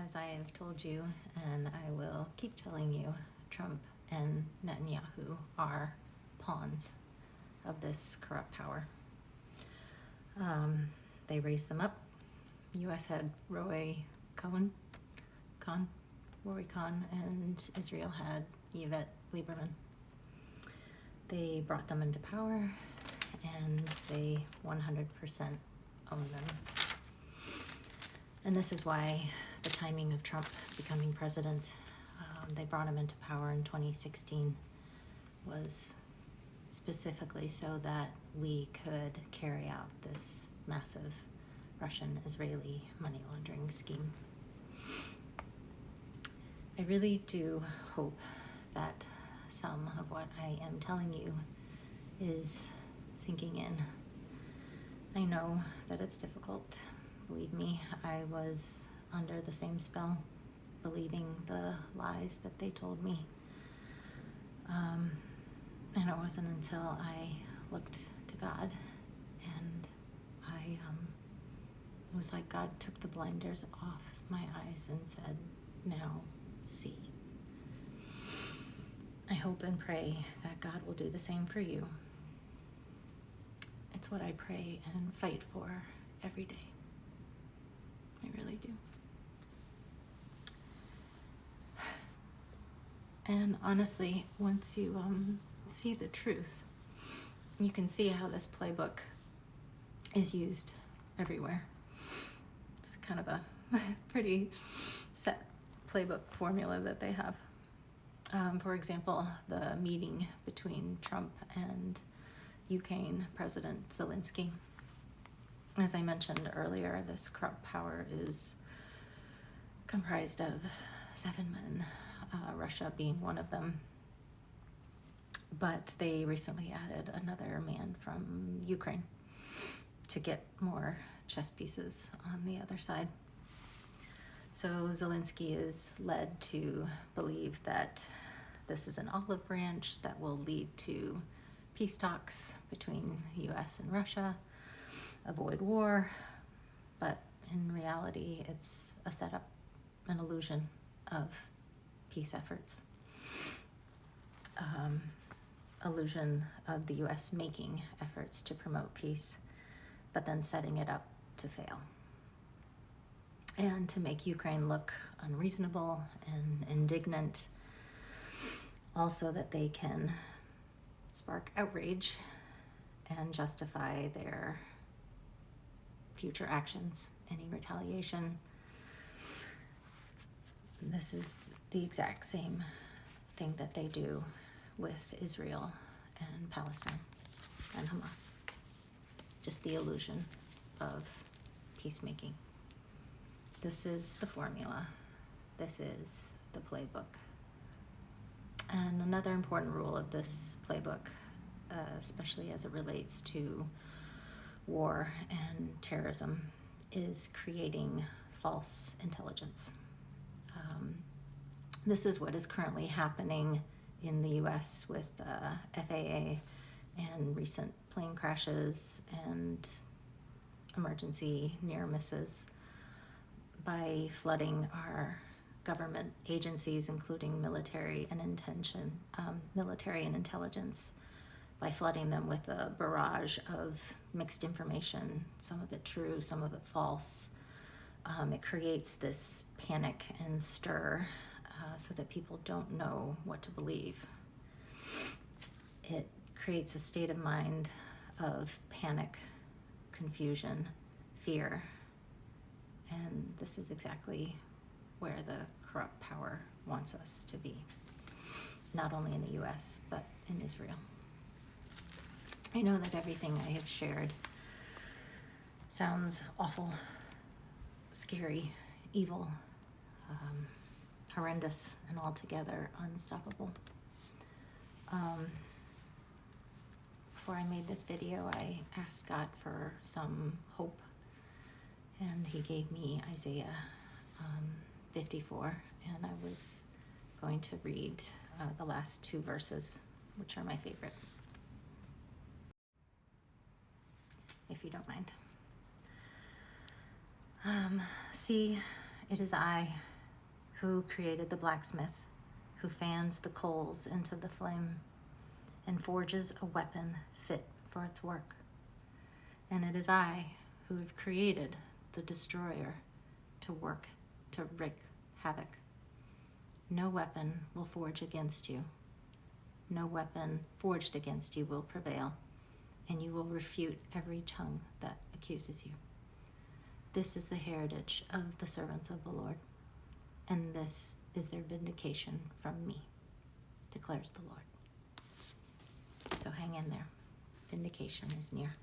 As I have told you, and I will keep telling you, Trump and Netanyahu are pawns of this corrupt power. They raised them up. U.S. had Rory Cohen, and Israel had Yvette Lieberman. They brought them into power, and they 100% own them. And this is why the timing of Trump becoming president, they brought him into power in 2016, was specifically so that we could carry out this massive Russian-Israeli money laundering scheme. I really do hope that some of what I am telling you is sinking in. I know that it's difficult. Believe me, I was under the same spell, believing the lies that they told me. And it wasn't until I looked to God and it was like God took the blinders off my eyes and said, now see. I hope and pray that God will do the same for you. It's what I pray and fight for every day. I really do. And honestly, once you see the truth, you can see how this playbook is used everywhere. It's kind of a pretty set playbook formula that they have. For example, the meeting between Trump and Ukraine President Zelensky. As I mentioned earlier, this corrupt power is comprised of 7 men, Russia being one of them. But they recently added another man from Ukraine to get more chess pieces on the other side. So Zelensky is led to believe that this is an olive branch that will lead to peace talks between US and Russia, avoid war, but in reality it's a setup, an illusion of peace efforts. Illusion of the US making efforts to promote peace, but then setting it up to fail. And to make Ukraine look unreasonable and indignant, also that they can spark outrage and justify their future actions, any retaliation. This is the exact same thing that they do with Israel and Palestine and Hamas. Just the illusion of peacemaking. This is the formula. This is the playbook. And another important rule of this playbook, especially as it relates to war and terrorism, is creating false intelligence. This is what is currently happening in the US with FAA and recent plane crashes and emergency near misses by flooding our government agencies, including military and intelligence, by flooding them with a barrage of mixed information, some of it true, some of it false. It creates this panic and stir so that people don't know what to believe. It creates a state of mind of panic, confusion, fear, and this is exactly where the corrupt power wants us to be, not only in the US, but in Israel. I know that everything I have shared sounds awful, scary, evil, horrendous, and altogether unstoppable. Before I made this video, I asked God for some hope, and He gave me Isaiah 54, and I was going to read the last 2 verses, which are my favorite, if you don't mind. See, it is I, who created the blacksmith, who fans the coals into the flame and forges a weapon fit for its work. And it is I who have created the destroyer to work, to wreak havoc. No weapon will forge against you. No weapon forged against you will prevail, and you will refute every tongue that accuses you. This is the heritage of the servants of the Lord, and this is their vindication from me, declares the Lord. So hang in there. Vindication is near.